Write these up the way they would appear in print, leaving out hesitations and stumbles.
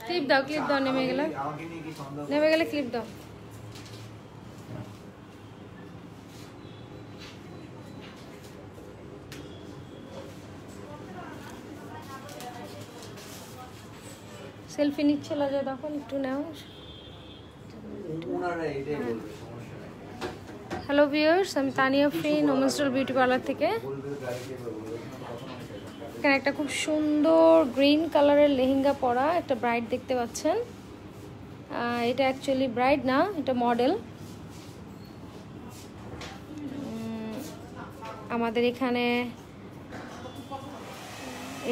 Clip দাও নেমে গেলে ক্লিপ দাও। সেলফি নিচ্ছে লাগে তখন একটু নাও। হ্যালো ভিউয়ার্স, আমি Tania Afrin women's doll beauty parlour থেকে। এখানে একটা খুব সুন্দর গ্রিন কালারের লেহেঙ্গা পরা একটা ব্রাইড দেখতে পাচ্ছেন। এটা অ্যাকচুয়ালি ব্রাইড না, এটা মডেল। আমাদের এখানে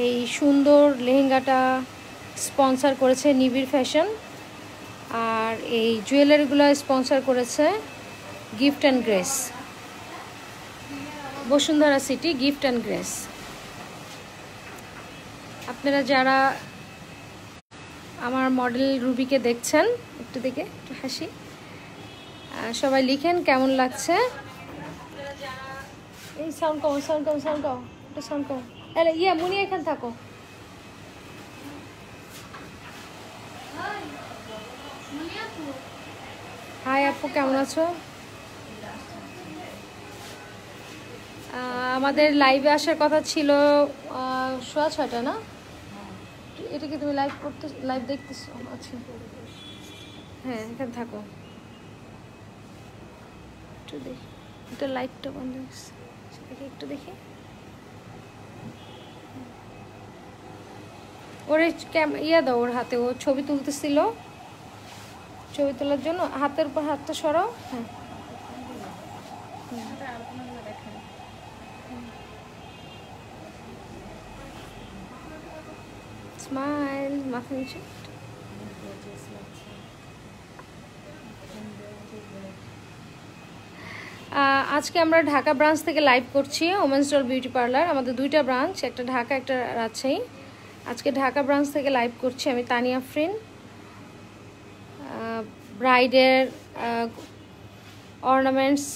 এই সুন্দর লেহেঙ্গাটা স্পন্সর করেছে নিবিড় ফ্যাশন, আর এই জুয়েলারিগুলো স্পন্সর করেছে gift and grace, Bashundhara city gift and grace. আপনারা যারা আমার মডেল রুবিকে দেখছেন, একটু দেখে একটু হাসি, সবাই লিখেন কেমন লাগছে। এই সাউন্ড কম একটু সাউন্ড কম। ইয়ে মুনি এখানে থাকো। হাই আপু, কেমন আছো? আমাদের লাইভে আসার কথা ছিল 6:30 না? এটা কি তুমি লাইভ দেখতেছো? আচ্ছা হ্যাঁ, এখানে থাকো। একটু দেখি, এটা লাইটটা বন্ধ হয়েছে, একটু দেখি। ওরে ইয়া দাও ওর হাতে, ও ছবি তুলতেছিল, ছবি তোলার জন্য হাতের উপর হাতটা সরাও। হ্যাঁ স্মাইল, মাথা নিচে। আজকে আমরা ঢাকা ব্রাঞ্চ থেকে লাইভ করছি ওমেন্স ডল বিউটি পার্লার। আমাদের দুইটা ব্রাঞ্চ, একটা ঢাকা একটা রাজশাহী। আজকে ঢাকা ব্রাঞ্চ থেকে লাইভ করছি আমি তানিয়া আফরিন। ব্রাইডের অর্নামেন্টস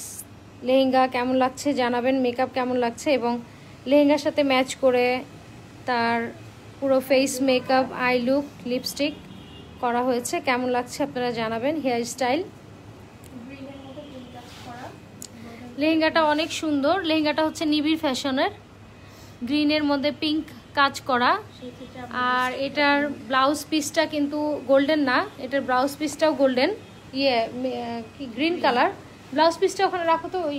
লেহেঙ্গা কেমন লাগছে জানাবেন, মেকআপ কেমন লাগছে, এবং লেহেঙ্গার সাথে ম্যাচ করে তার পুরো face makeup, I look, lipstick করা হয়েছে, কেমন লাগছে আপনারা জানাবেন। হেয়ার স্টাইল, লেহেঙ্গাটা অনেক সুন্দর। লেহেঙ্গাটা হচ্ছে নিবিড় ফ্যাশনের, গ্রিনের মধ্যে পিঙ্ক কাজ করা, আর এটার ব্লাউজ পিসটা কিন্তু গোল্ডেন না, এটার ব্লাউজ পিসটাও গোল্ডেন, কি গ্রিন কালার। ব্লাউজ পিসটা ওখানে রাখো তো, ওই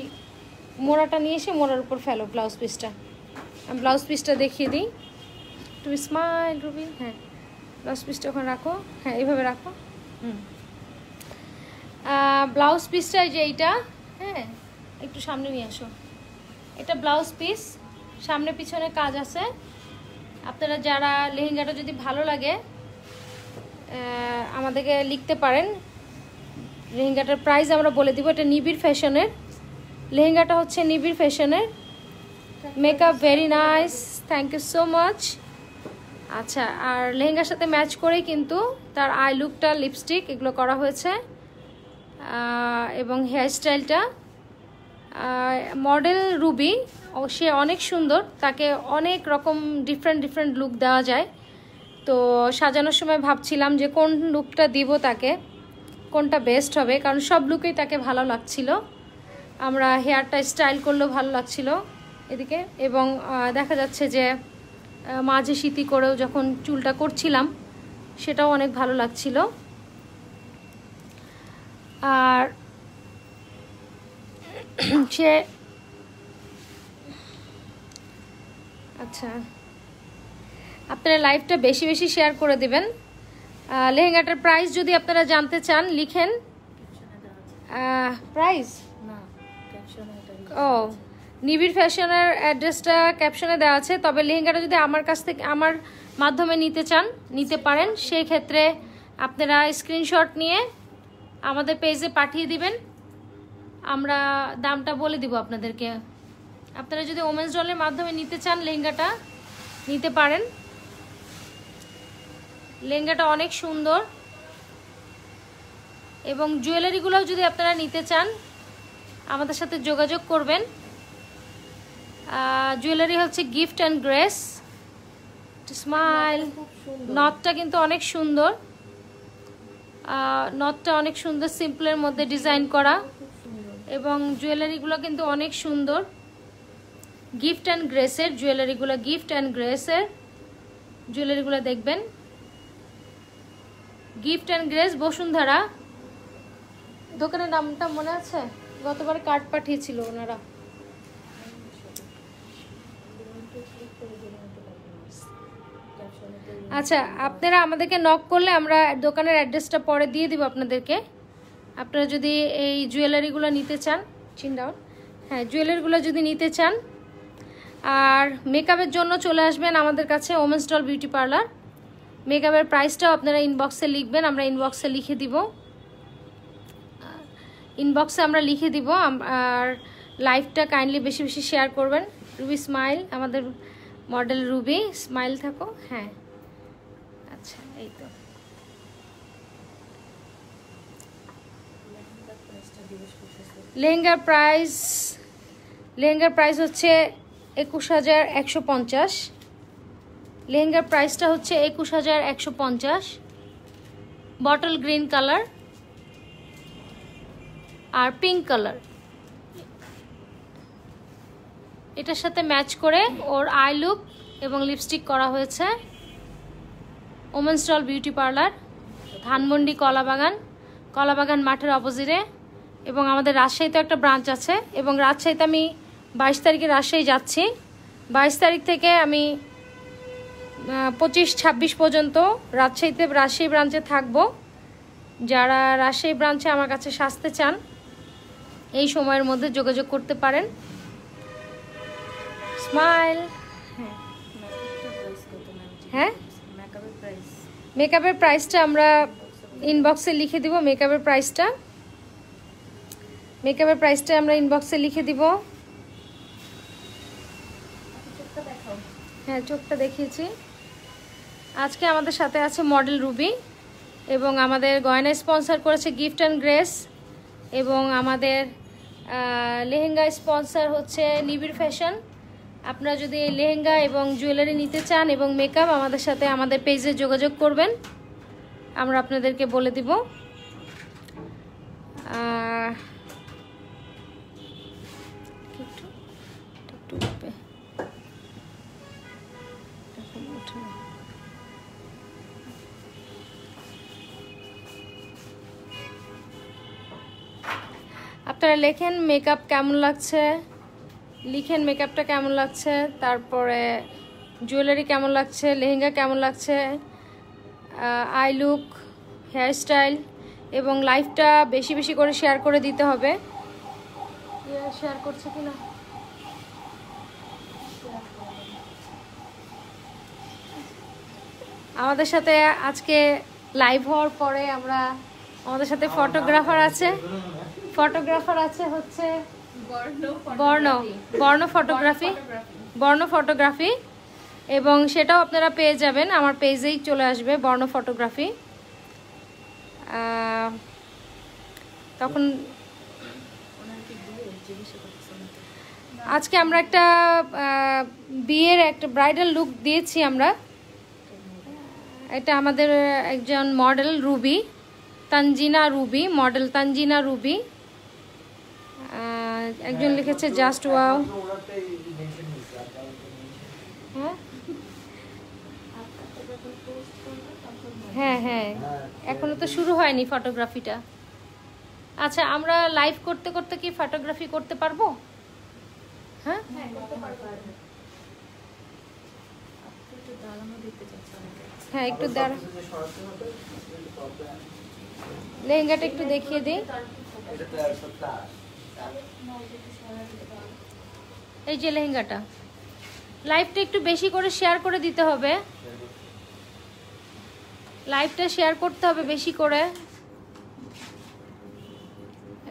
মোড়াটা নিয়ে এসে মোড়ার উপর ফেলো ব্লাউজ পিসটা। আমি ব্লাউজ পিসটা দেখিয়ে দিই, তুমি স্মাইল রুবি। হ্যাঁ, ব্লাউজ পিসটা ওখানে রাখো, হ্যাঁ এইভাবে রাখো। ব্লাউজ পিসটা যে এইটা, হ্যাঁ একটু সামনে নিয়ে আসো। এটা ব্লাউজ পিস, সামনে পিছনে কাজ আছে। আপনারা যারা লেহেঙ্গাটা যদি ভালো লাগে আমাদেরকে লিখতে পারেন। লেহেঙ্গাটার প্রাইস আমরা বলে দিব। এটা নিবিড় ফ্যাশনের লেহেঙ্গাটা, হচ্ছে নিবিড় ফ্যাশনের। Makeup very nice, thank you so much. আচ্ছা, আর লেহেঙ্গার সাথে ম্যাচ করেই কিন্তু তার আই লুকটা, লিপস্টিক এগুলো করা হয়েছে, এবং হেয়ার স্টাইলটা মডেল রুবি, সে অনেক সুন্দর, তাকে অনেক রকম ডিফারেন্ট লুক দেওয়া যায়। তো সাজানোর সময় ভাবছিলাম যে কোন লুকটা দিব তাকে, কোনটা বেস্ট হবে, কারণ সব লুকেই তাকে ভালো লাগছিল। আমরা হেয়ারটা স্টাইল করলেও ভালো লাগছিল এদিকে, এবং দেখা যাচ্ছে যে মাঝে সিঁথি করেও যখন চুলটা করছিলাম সেটাও অনেক ভালো লাগছিল। আর সে আচ্ছা, আপনারা লাইভটা বেশি বেশি শেয়ার করে দিবেন। লেহেঙ্গাটার প্রাইস যদি আপনারা জানতে চান লিখেন। প্রাইস ও নিবিড় ফ্যাশনের অ্যাড্রেসটা ক্যাপশনে দেওয়া আছে। তবে লেহেঙ্গাটা যদি আমার কাছ থেকে, আমার মাধ্যমে নিতে চান নিতে পারেন। সেই ক্ষেত্রে আপনারা স্ক্রিনশট নিয়ে আমাদের পেজে পাঠিয়ে দিবেন, আমরা দামটা বলে দিব আপনাদেরকে। আপনারা যদি ওমেন্স ডলের মাধ্যমে নিতে চান লেহেঙ্গাটা নিতে পারেন। লেহেঙ্গাটা অনেক সুন্দর, এবং জুয়েলারিগুলোও যদি আপনারা নিতে চান আমাদের সাথে যোগাযোগ করবেন। জুয়েলারি হচ্ছে গিফট অ্যান্ড গ্রেস। স্মাইল, নথটা কিন্তু অনেক সুন্দর। নথটা অনেক সুন্দর সিম্পলের মধ্যে ডিজাইন করা এবং জুয়েলারিগুলো কিন্তু অনেক সুন্দর। গিফট অ্যান্ড গ্রেসের জুয়েলারিগুলো, গিফট অ্যান্ড গ্রেসের জুয়েলারিগুলো দেখবেন। গিফট অ্যান্ড গ্রেস বসুন্ধরা, দোকানের নামটা মনে আছে? গতবার কার্ড পাঠিয়েছিল ওনারা। আচ্ছা, আপনারা আমাদেরকে নক করলে আমরা দোকানের অ্যাড্রেসটা পরে দিয়ে দিব আপনাদেরকে। আপনারা যদি এই জুয়েলারিগুলো নিতে চান, চিন্তাও হ্যাঁ জুয়েলারিগুলো যদি নিতে চান, আর মেকআপের জন্য চলে আসবেন আমাদের কাছে ওমেন্স ডল বিউটি পার্লার। মেকআপের প্রাইসটাও আপনারা ইনবক্সে লিখবেন, আমরা ইনবক্সে লিখে দিব, ইনবক্সে আমরা লিখে দিব। আর লাইভটা কাইন্ডলি বেশি বেশি শেয়ার করবেন। রুবি স্মাইল, আমাদের মডেল রুবি স্মাইল থাকো। হ্যাঁ আচ্ছা, এই তো লেহেঙ্গার প্রাইস হচ্ছে 21,150। লেহেঙ্গার প্রাইসটা হচ্ছে 21,150। বটল গ্রিন কালার আর পিঙ্ক কালার, এটার সাথে ম্যাচ করে ওর আই লুক এবং লিপস্টিক করা হয়েছে। Women's doll beauty parlour, Dhanmondi Kalabagan মাঠের অপোজিটে। এবং আমাদের রাজশাহীতে একটা ব্রাঞ্চ আছে, এবং রাজশাহীতে আমি 22 তারিখে রাজশাহী যাচ্ছি। 22 তারিখ থেকে আমি 25-26 পর্যন্ত রাজশাহী ব্রাঞ্চে থাকবো। যারা রাজশাহী ব্রাঞ্চে আমার কাছে সাজতে চান এই সময়ের মধ্যে যোগাযোগ করতে পারেন। স্মাইল। হ্যাঁ, মেকআপের প্রাইসটা আমরা ইনবক্সে লিখে দিব। মেকআপের প্রাইসটা আমরা ইনবক্সে লিখে দিব। হ্যাঁ, চোখটা দেখিয়েছি। আজকে আমাদের সাথে আছে মডেল রুবি, এবং আমাদের গয়না স্পন্সর করেছে গিফট অ্যান্ড গ্রেস, এবং আমাদের লেহেঙ্গা স্পন্সর হচ্ছে নিবিড় ফ্যাশন। আপনারা যদি এই লেহেঙ্গা এবং জুয়েলারি নিতে চান এবং মেকআপ, আমাদের সাথে আমাদের পেজে যোগাযোগ করবেন, আমরা আপনাদেরকে বলে দিব। আপনারা লেখেন মেকআপ কেমন লাগছে, লিখেন মেকআপটা কেমন লাগছে, তারপরে জুয়েলারি কেমন লাগছে, লেহেঙ্গা কেমন লাগছে, আই লুক, হেয়ারস্টাইল, এবং লাইভটা বেশি বেশি করে শেয়ার করে দিতে হবে। শেয়ার করছে কিনা আমাদের সাথে আজকে লাইভ হওয়ার পরে আমাদের সাথে ফটোগ্রাফার আছে হচ্ছে বর্ণ ফটোগ্রাফি, এবং সেটাও আপনারা পেয়ে যাবেন আমার পেজেই চলে আসবে বর্ণ ফটোগ্রাফি। তখন আজকে আমরা একটা বিয়ের একটা ব্রাইডাল লুক দিয়েছি আমরা। এটা আমাদের একজন model Ruby, model Tanzina Ruby. একজন লিখেছে জাস্ট ওয়াও। হ্যাঁ হ্যাঁ, এখনো তো শুরু হয়নি ফটোগ্রাফিটা। আচ্ছা, আমরা লাইভ করতে করতে কি ফটোগ্রাফি করতে পারবো? হ্যাঁ, হ্যাঁ একটু দাঁড়া, লেহেঙ্গাটা একটু দেখিয়ে দিই। এই যে লেহেঙ্গাটা, লাইভটা একটু বেশি করে শেয়ার করে দিতে হবে, লাইভটা শেয়ার করতে হবে বেশি করে।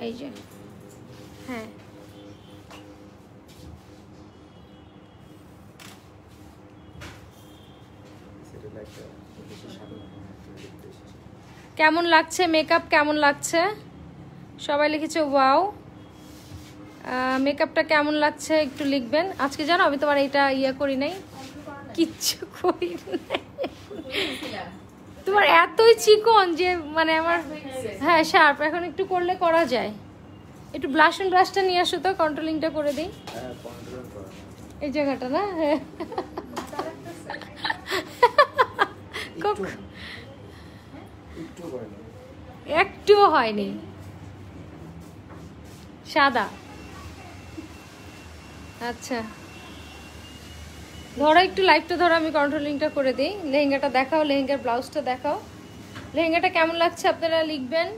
এই যে, হ্যাঁ কেমন লাগছে মেকআপ, কেমন লাগছে? সবাই লিখেছে ওয়াও। মেকআপটা কেমন লাগছে একটু লিখবেন। আজকে জানো আমি তোমার এটা করি নাই, কিচ্ছু করি নাই। তোমার এতই চিকন যে মানে আমার, হ্যাঁ শার্প, এখন একটু করলে করা যায়। একটু ব্রাশটা নিয়ে আসো তো, কন্ট্রোলিংটা করে দিই এই জায়গাটা না। হ্যাঁ একটুও হয়নি, সাদা। আচ্ছা ধরো একটু লাইটটা ধরো, আমি কন্ট্রোলিংটা করে দিই। লেহেঙ্গাটা দেখাও, লেহেঙ্গার ব্লাউজটা দেখাও। লেহেঙ্গাটা কেমন লাগছে আপনারা লিখবেন,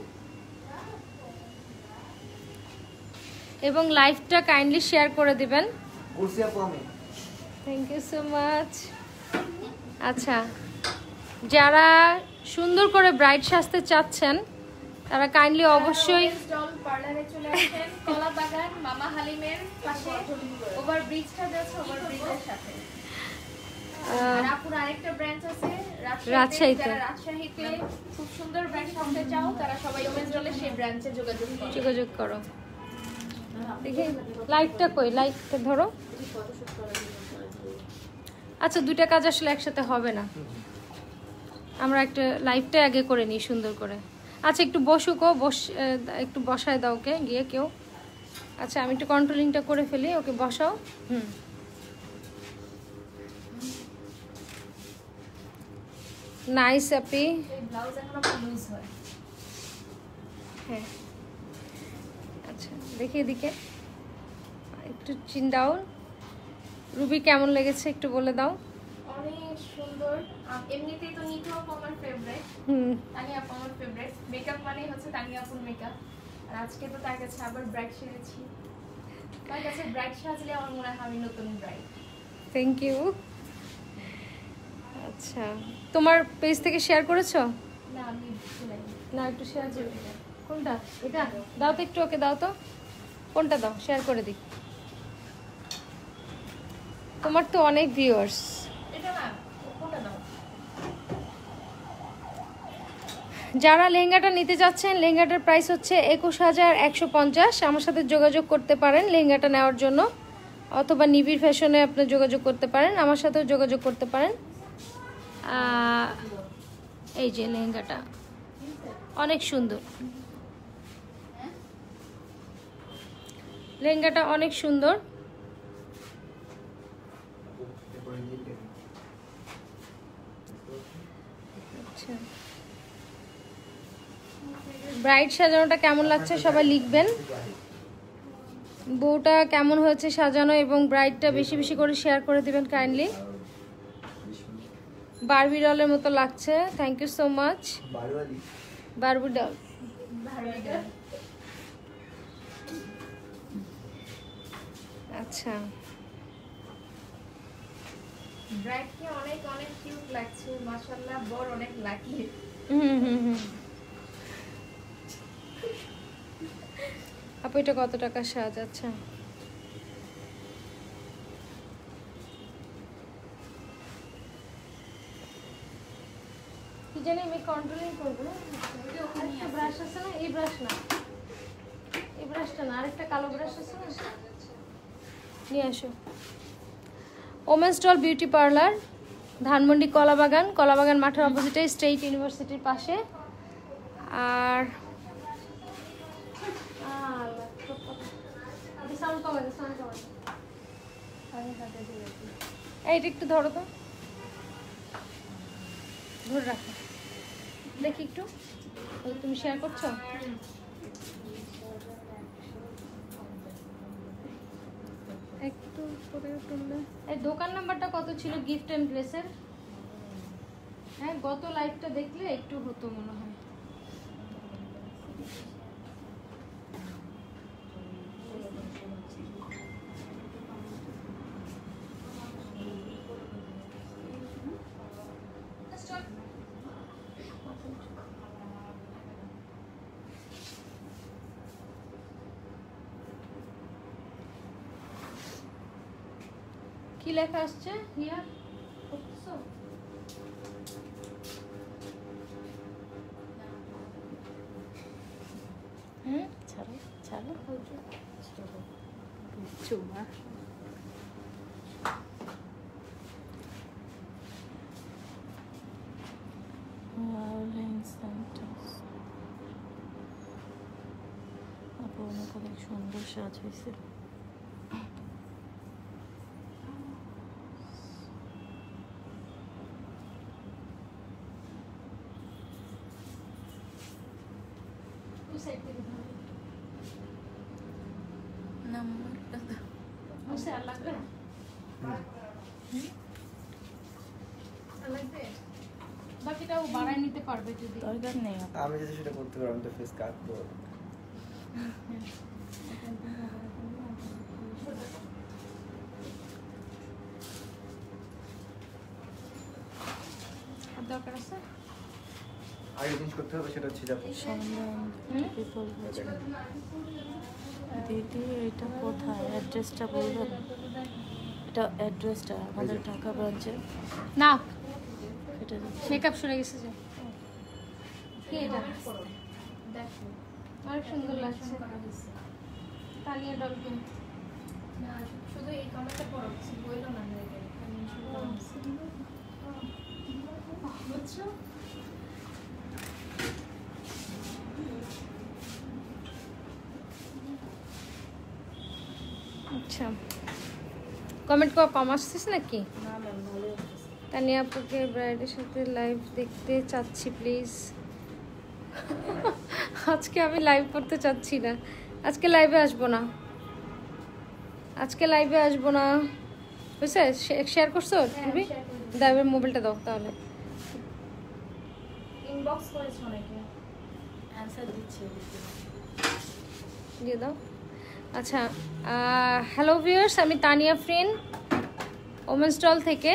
এবং লাইভটা কাইন্ডলি শেয়ার করে দিবেন। Thank you so much. আচ্ছা, যারা সুন্দর করে ব্রাইড সাজতে চাচ্ছেন তারা কাইন্ডলি অবশ্যই পার্লারে চলে আসেন, কলাবাগান মামা হালিমের পাশে ওভারব্রিজটা আছে, ওভারব্রিজের সাথে। আর আপুর আরেকটা ব্রাঞ্চ আছে রাজশাহীতে। রাজশাহীতে খুব সুন্দর ব্রাঞ্চ সাজতে চাও তারা সবাই ওমেন্স ডলে সেই ব্রাঞ্চে যোগাযোগ করো। দেখি লাইটটা কই, লাইটটা ধরো। আচ্ছা দুইটা কাজ আসলে একসাথে হবে না, আমরা একটা লাইভটা আগে করে নিই সুন্দর করে। আচ্ছা একটু বসুকো, একটু বসায় দাও ওকে গিয়ে কেউ। আচ্ছা আমি একটু কন্ট্রোলিংটা করে ফেলি, ওকে বসাও। নাইস আপি। ব্লাউজ এখনো লুজ হয়। হ্যাঁ আচ্ছা দেখি এদিকে একটু চিন দাও। রুবি কেমন লেগেছে একটু বলে দাও। অনেক সুন্দর। এমনিতেই তো নিতু আপু আমার ফেভারিট, তানিয়া আপু আমার ফেভারিট। মেকআপ মানেই হচ্ছে তানিয়া আপুর মেকআপ, আর আজকে তো তার কাছে আবার ব্রাইড সেজেছি। তার কাছে ব্রাইড সাজলে আমার মনে হয় আমি নতুন ব্রাইড। Thank you. আচ্ছা তোমার পেজ থেকে শেয়ার করেছো? না আমি না একটু শেয়ার করে। কোনটা? এটা দাও তো একটু, ওকে দাও তো। কোনটা দাও, শেয়ার করে দিই। তোমার তো অনেক ভিউয়ার্স। এটা না, কোনটা দাও? যারা লেহেঙ্গাটা নিতে যাচ্ছেন, লেহেঙ্গাটার প্রাইস হচ্ছে 21,150। আমার সাথে যোগাযোগ করতে পারেন লেহেঙ্গাটা নেওয়ার জন্য, অথবা নিবিড় ফ্যাশনে আপনি যোগাযোগ করতে পারেন, আমার সাথেও যোগাযোগ করতে পারেন। এই যে লেহেঙ্গাটা অনেক সুন্দর, লেহেঙ্গাটা অনেক সুন্দর। আচ্ছা ব্রাইড সাজানোটা কেমন লাগছে সবাই লিখবেন। বউটা কেমন হয়েছে সাজানো, এবং ব্রাইডটা বেশি বেশি করে শেয়ার করে দিবেন কাইন্ডলি। বারবি ডলের মতো লাগছে, thank you so much. Barbie doll. আচ্ছা ব্রাইডকে অনেক অনেক কিউট লাগছে মাশাআল্লাহ, বড় অনেক লাকি। আপু এটা কত টাকা সাজ? আচ্ছা কি জানি আমি কন্ট্রোলিং করবো। ব্রাশ আছে না, এই ব্রাশ না, এই ব্রাশটা না, আরেকটা কালো ব্রাশ আছে না, নিয়ে আসো। Women's doll beauty parlour, Dhanmondi Kalabagan, Kalabagan মাঠের অপোজিটে স্টেট ইউনিভার্সিটির পাশে। আর এইটা একটু ধরো তো, ধরে রাখো দেখি একটু। তুমি শেয়ার করছো? একটু করে তুললে। এই দোকান নাম্বারটা কত ছিল গিফট এন্ড গ্রেসের? হ্যাঁ গত লাইভটা দেখলে একটু হতো মনে হয়। কি লেখা আসছে হিয়ার? ছাড়ো ছাড়ো চুমা। অনেক সুন্দর সাজ হয়েছে। বাকিটাও বাড়ায় নিতে পারবে যদি দরকার নেই। আমি যদি সেটা করতে পারি আমি তো ফেস কাটবো। দরকার আছে আগে জিনিস করতে হবে সেটা হচ্ছে দিদি এটা কোথায়, অ্যাড্রেসটা বলবেন? এটা অ্যাড্রেসটা আমাদের ঢাকা ব্রাঞ্চে না, এটা মেকআপ শুনে গেছে যে কি এটা দেখো অনেক সুন্দর লাগছে। তানিয়া ডলফিন শুধু এই কালারটা পরো, বইলো না বুঝছো? আচ্ছা, কমেন্ট কম আসছিস নাকি? না ম্যাম ভালোই আছে। তানিয়া আপুকে ব্রাইডের সাথে লাইভ দেখতে চাচ্ছি প্লিজ। আজকে আমি লাইভ করতে চাচ্ছি না, আজকে লাইভে আসবো না, আজকে লাইভে আসবো না। বুঝছে? শেয়ার করছো তুমি? দাও মোবাইলটা দাও তাহলে। ইনবক্স করেছো অনেকে, অ্যানসার দিচ্ছে দিয়ে দাও। আচ্ছা, হ্যালো ভিউয়ার্স, আমি তানিয়া ফ্রেন্ড ওমেন্স স্টল থেকে,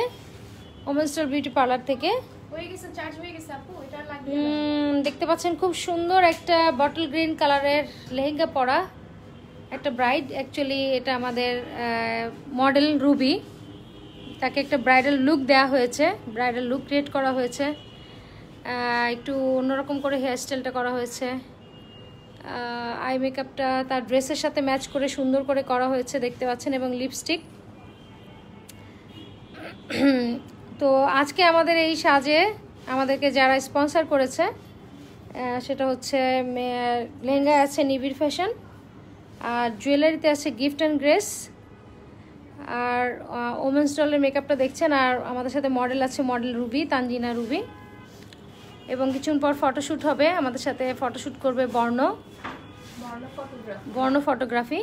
ওমেন্স স্টল বিউটি পার্লার থেকে। হয়ে গেছে, চার্জ হয়ে গেছে আপু, এটা লাগবে। দেখতে পাচ্ছেন খুব সুন্দর একটা বটল গ্রিন কালারের লেহেঙ্গা পরা একটা ব্রাইড। অ্যাকচুয়ালি এটা আমাদের মডেল রুবি, তাকে একটা ব্রাইডাল লুক দেওয়া হয়েছে, ব্রাইডাল লুক ক্রিয়েট করা হয়েছে, একটু অন্যরকম করে হেয়ারস্টাইলটা করা হয়েছে। আই মেকআপটা তার ড্রেসের সাথে ম্যাচ করে সুন্দর করে করা হয়েছে দেখতে পাচ্ছেন, এবং লিপস্টিক। তো আজকে আমাদের এই সাজে আমাদেরকে যারা স্পন্সর করেছে সেটা হচ্ছে লেহেঙ্গায় আছে নিবিড় ফ্যাশন, আর জুয়েলারিতে আছে গিফট অ্যান্ড গ্রেস, আর ওমেন্স ডলের মেকআপটা দেখছেন। আর আমাদের সাথে মডেল আছে, মডেল রুবি, তানজিনা রুবি। এবং কিছুক্ষণ পর ফটোশ্যুট হবে, আমাদের সাথে ফটোশ্যুট করবে বর্ণ ফটোগ্রাফি।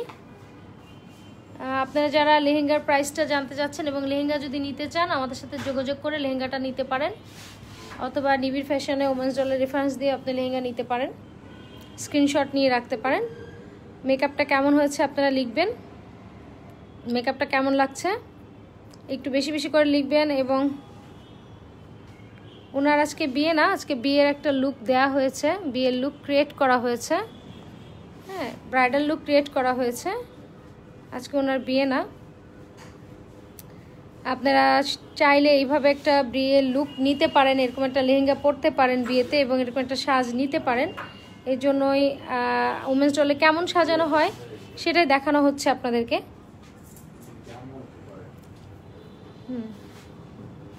আপনারা যারা লেহেঙ্গার প্রাইসটা জানতে চাচ্ছেন এবং লেহেঙ্গা যদি নিতে চান আমাদের সাথে যোগাযোগ করে লেহেঙ্গাটা নিতে পারেন, অথবা নিবিড় ফ্যাশনে ওমেন্স ডলের রেফারেন্স দিয়ে আপনি লেহেঙ্গা নিতে পারেন, স্ক্রিনশট নিয়ে রাখতে পারেন। মেকআপটা কেমন হয়েছে আপনারা লিখবেন, মেকআপটা কেমন লাগছে একটু বেশি বেশি করে লিখবেন। এবং ওনার আজকে বিয়ে না, আজকে বিয়ের একটা লুক দেয়া হয়েছে, বিয়ের লুক ক্রিয়েট করা হয়েছে, হ্যাঁ ব্রাইডাল লুক ক্রিয়েট করা হয়েছে, আজকে ওনার বিয়ে না। আপনারা চাইলে এইভাবে একটা বিয়ের লুক নিতে পারেন, এরকম একটা লেহেঙ্গা পরতে পারেন বিয়েতে, এবং এরকম একটা সাজ নিতে পারেন। এই জন্যই ওমেন্স ডলে কেমন সাজানো হয় সেটাই দেখানো হচ্ছে আপনাদেরকে।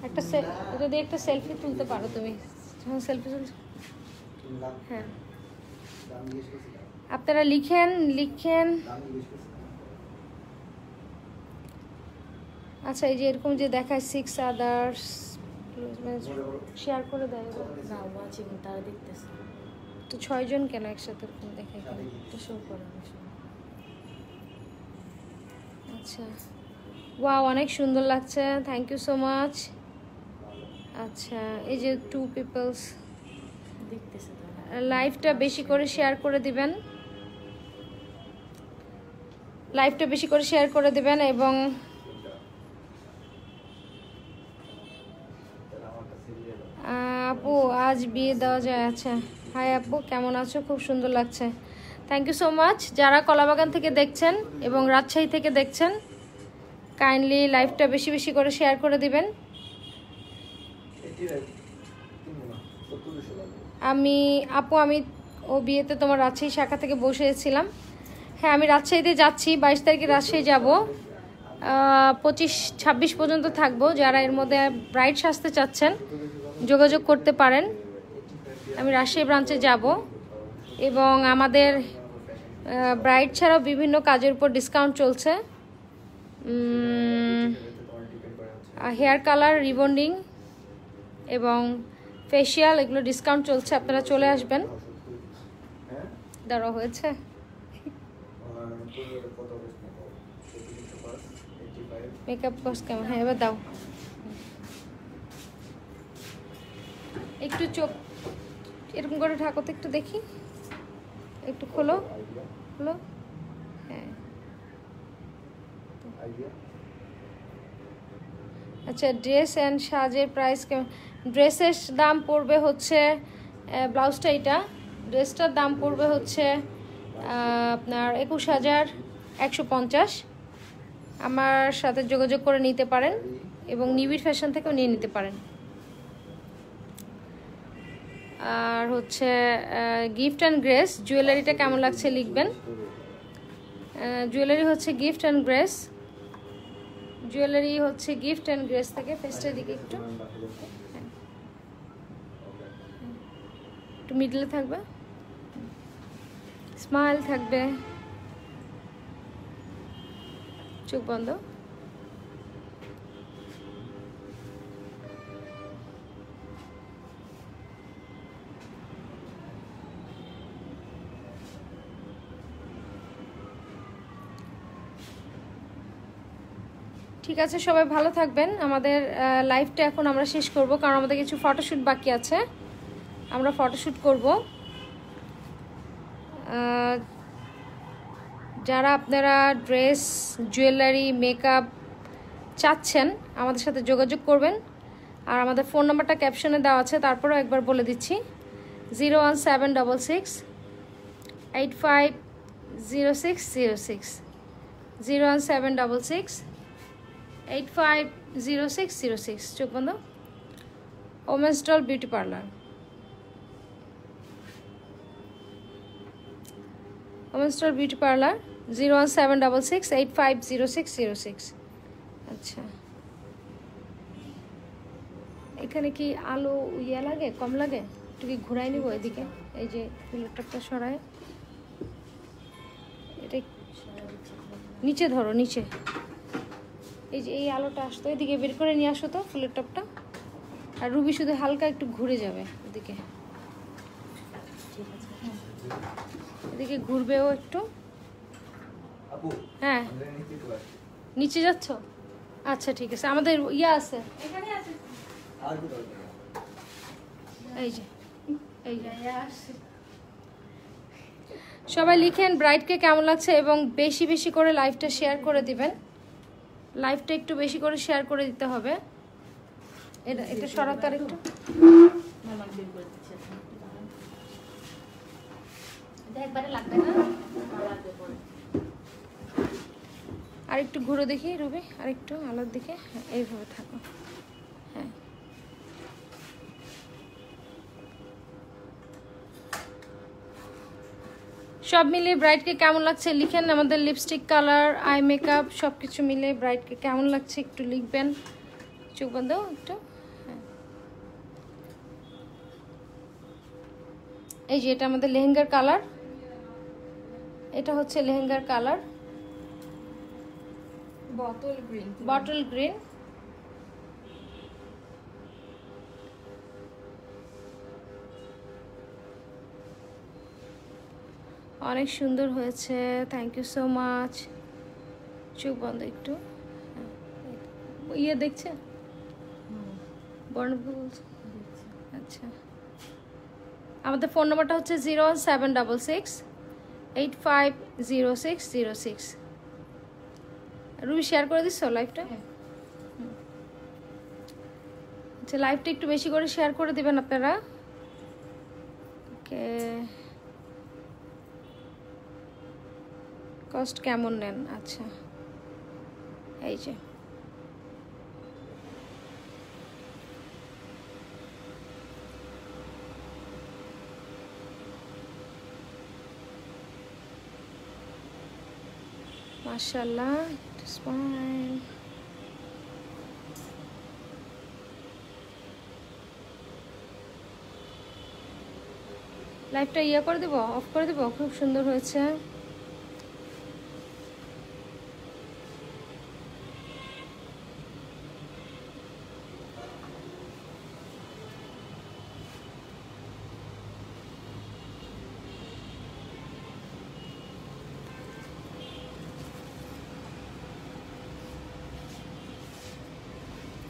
একটা যদি একটা সেলফি তুলতে পারো তুমি, যখন সেলফি তুলছো। হ্যাঁ আপনারা লিখেন। আচ্ছা, এই যে এরকম যে দেখায় 6 আদার্স শেয়ার করে দেয় না, ওয়াচিং তারা দেখতেছে তো 6 জন কেন একসাথে এরকম দেখায় কেন? এটা শো করে না। আচ্ছা, ওয়াও অনেক সুন্দর লাগছে, থ্যাংক ইউ সো মাচ। আচ্ছা, এই যে 2 পিপলস দেখতেছে, লাইভটা বেশি করে শেয়ার করে দিবেন, লাইভটা বেশি করে শেয়ার করে দিবেন। এবং আপু আজ বিয়ে দেওয়া যায়? আচ্ছা, হাই আপু, কেমন আছো? খুব সুন্দর লাগছে, থ্যাংক ইউ সো মাচ। যারা কলাবাগান থেকে দেখছেন এবং রাজশাহী থেকে দেখছেন কাইন্ডলি লাইভটা বেশি বেশি করে শেয়ার করে দিবেন। আমি ও বিয়েতে তোমার রাজশাহী শাখা থেকে বসেছিলাম। হ্যাঁ, আমি রাজশাহীতে যাচ্ছি, 22 তারিখে রাজশাহী যাব, 25-26 পর্যন্ত থাকবো। যারা এর মধ্যে ব্রাইড সাজতে চাচ্ছেন যোগাযোগ করতে পারেন। আমি রাজশাহী ব্রাঞ্চে যাব, এবং আমাদের ব্রাইড ছাড়াও বিভিন্ন কাজের উপর ডিসকাউন্ট চলছে। হেয়ার কালার, রিবন্ডিং এবং ফেসিয়াল এগুলো ডিসকাউন্ট চলছে, আপনারা চলে আসবেন। দাঁড়া হয়েছে মেকআপ কস্ট কেমন? হ্যাঁ এবার দাও একটু, চোখ এরকম করে ঢাকো তো একটু দেখি, একটু খোলো খোলো। হ্যাঁ আচ্ছা, ড্রেস অ্যান্ড সাজের প্রাইস কেমন? ড্রেসের দাম পড়বে হচ্ছে, ব্লাউজটা এটা, ড্রেসটার দাম পড়বে হচ্ছে আপনার 21,150। আমার সাথে যোগাযোগ করে নিতে পারেন এবং নিবিড় ফ্যাশন থেকেও নিয়ে নিতে পারেন। আর হচ্ছে গিফট অ্যান্ড গ্রেস, জুয়েলারিটা কেমন লাগছে লিখবেন। জুয়েলারি হচ্ছে গিফট অ্যান্ড গ্রেস, জুয়েলারি হচ্ছে গিফট অ্যান্ড গ্রেস থেকে। ফেস্টের দিকে একটু একটু মিডলে থাকবে, স্মাইল থাকবে, চোখ বন্ধ। ঠিক আছে, সবাই ভালো থাকবেন। আমাদের লাইভটা এখন আমরা শেষ করব, কারণ আমাদের কিছু ফটোশ্যুট বাকি আছে, আমরা ফটোশ্যুট করব। যারা আপনারা ড্রেস, জুয়েলারি, মেকআপ চাচ্ছেন আমাদের সাথে যোগাযোগ করবেন। আর আমাদের ফোন নাম্বারটা ক্যাপশনে দেওয়া আছে, তারপরেও একবার বলে দিচ্ছি, 01766 850606, 01766 850606। চোখ বন্ধ। Women's doll beauty parlour, women's doll beauty parlour, 01766 850606। আচ্ছা, এখানে কি আলো ইয়ে লাগে, কম লাগে? একটু কি ঘুরাই নিব এদিকে, এই যে ল্যাপটপটা সরায়, এটা নিচে ধরো, নিচে এই যে এই আলোটা আসতো, এদিকে বের করে নিয়ে আসো তো ফুলের টপটা। আর রুবি শুধু হালকা একটু ঘুরে যাবে এদিকে, এদিকে ঘুরবেও একটু। হ্যাঁ নিচে যাচ্ছ? আচ্ছা ঠিক আছে, আমাদের ইয়ে আছে এই যে, এই যে সবাই লিখেন ব্রাইডকে কেমন লাগছে এবং বেশি বেশি করে লাইভটা শেয়ার করে দিবেন। লাইভটা একটু বেশি করে শেয়ার করে দিতে হবে। এটা সরাতে আর একটু, একবারে লাগবে না, আর একটু ঘুরে দেখি রবি, আর একটু আলোর দিকে। হ্যাঁ এইভাবে থাকো। হ্যাঁ সব মিলিয়ে ব্রাইডকে কেমন লাগছে লিখেন। আমাদের লিপস্টিক, কালার, আই মেকআপ সব কিছু মিলে ব্রাইডকে কেমন লাগছে একটু লিখবেন। চোখ বন্ধ একটু। হ্যাঁ এই যে এটা আমাদের লেহেঙ্গার কালার, এটা হচ্ছে লেহেঙ্গার colour, bottle green, bottle green. অনেক সুন্দর হয়েছে, থ্যাংক ইউ সো মাচ। চোখ বন্ধ একটু। ইয়ে দেখছে বর্ণভুল। আচ্ছা, আমাদের ফোন নাম্বারটা হচ্ছে 01766 850606। রুবি শেয়ার করে দিচ্ছ লাইভটা? আচ্ছা, লাইভটা একটু বেশি করে শেয়ার করে দিবেন আপনারা। ওকে, কস্ট কেমন নেন? আচ্ছা এই যে মাশাআল্লাহ, স্মাইল। লাইভটা ইয়ে করে দেবো, অফ করে দেবো। খুব সুন্দর হয়েছে।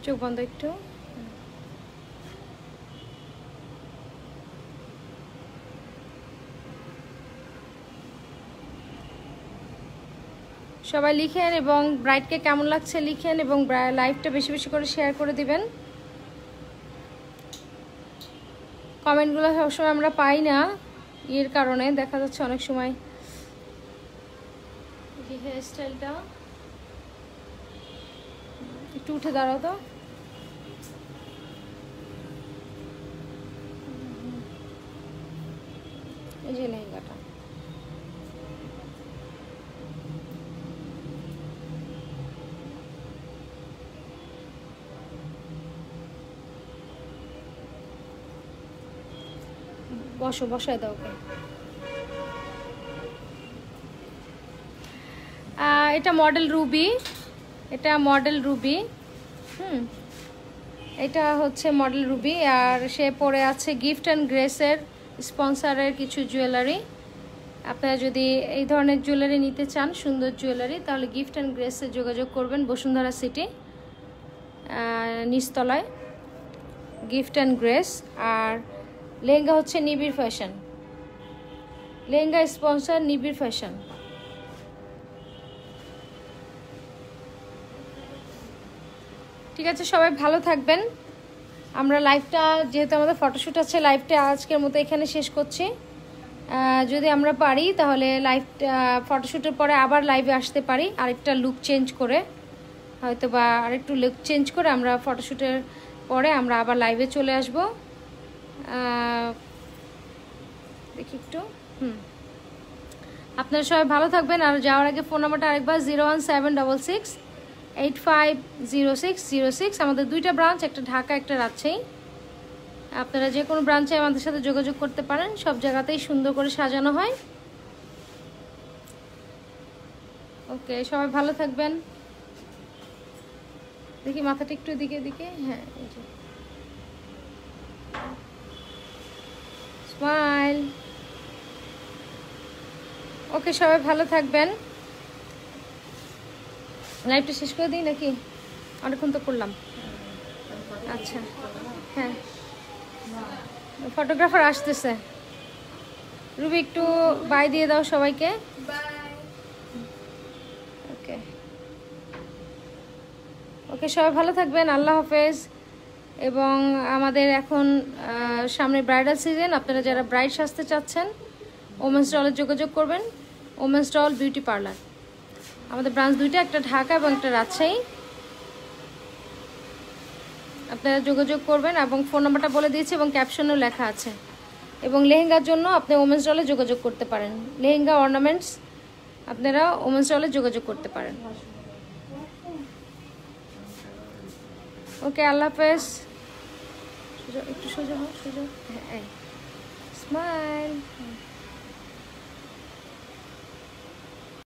চোখ বন্ধ একটু। সবাই লিখেন এবং ব্রাইডকে কেমন লাগছে লিখেন, এবং লাইভটা বেশি বেশি করে শেয়ার করে দিবেন। কমেন্টগুলো সবসময় আমরা পাই না, এর কারণে দেখা যাচ্ছে অনেক সময়। হেয়ার স্টাইলটা একটু উঠে দাঁড়াও তো। এই যে লেহেঙ্গাটা, বসো, বসায় দাও ওকে। এটা মডেল রুবি, এটা মডেল রুবি। এটা হচ্ছে মডেল রুবি, আর সে পরে আছে গিফট অ্যান্ড গ্রেসের স্পন্সরের কিছু জুয়েলারি। আপনারা যদি এই ধরনের জুয়েলারি নিতে চান, সুন্দর জুয়েলারি, তাহলে গিফট অ্যান্ড গ্রেসে যোগাযোগ করবেন, বসুন্ধরা সিটি নিচতলায় গিফট অ্যান্ড গ্রেস। আর লেহেঙ্গা হচ্ছে নিবিড় ফ্যাশন, লেহেঙ্গা স্পন্সর নিবিড় ফ্যাশন। ঠিক আছে, সবাই ভালো থাকবেন। আমরা লাইভটা, যেহেতু আমাদের ফটোশ্যুট আছে, লাইভটা আজকের মতো এখানে শেষ করছি। যদি আমরা পারি তাহলে লাইভটা ফটোশ্যুটের পরে আবার লাইভে আসতে পারি, আরেকটা লুক চেঞ্জ করে, হয়তো বা আরেকটু লুক চেঞ্জ করে আমরা ফটোশ্যুটের পরে আমরা আবার লাইভে চলে আসব। দেখি একটু। আপনারা সবাই ভালো থাকবেন। আর যাওয়ার আগে ফোন নাম্বারটা আরেকবার 01766850606। আমাদের দুইটা ব্রাঞ্চ, একটা ঢাকা, একটা রাজশাহী। আপনারা যে কোনো ব্রাঞ্চে আমাদের সাথে যোগাযোগ করতে পারেন, সব জায়গাতেই সুন্দর করে সাজানো হয়। ওকে, সবাই ভালো থাকবেন। দেখি মাথাটা একটু দিকে দিকে, হ্যাঁ, এই যে স্মাইল। ওকে, সবাই ভালো থাকবেন। লাইভটা শেষ করে দিই নাকি? অনেকক্ষণ তো করলাম। আচ্ছা, হ্যাঁ, ফটোগ্রাফার আসতেছে। রুবি একটু বাই দিয়ে দাও সবাইকে। ওকে ওকে, সবাই ভালো থাকবেন। আল্লাহ হাফেজ। এবং আমাদের এখন সামনে ব্রাইডাল সিজন। আপনারা যারা ব্রাইড সাজতে চাচ্ছেন, ওমেন্স ডলে যোগাযোগ করবেন। Women's doll beauty parlour. আমাদের ব্রাঞ্চ দুইটা, একটা ঢাকা এবং একটা রাজশাহী। আপনারা যোগাযোগ করবেন, এবং ফোন নাম্বারটা বলে দিয়েছি এবং ক্যাপশনও লেখা আছে। এবং লেহেঙ্গার জন্য আপনি ওমেন্স ডলে যোগাযোগ করতে পারেন। লেহেঙ্গা অর্নামেন্টস আপনারা ওমেন্স ডলে যোগাযোগ করতে পারেন। ওকে, আল্লাহ হাফেজ। একটু সোজা হও, সোজা, হ্যাঁ, স্মাইল।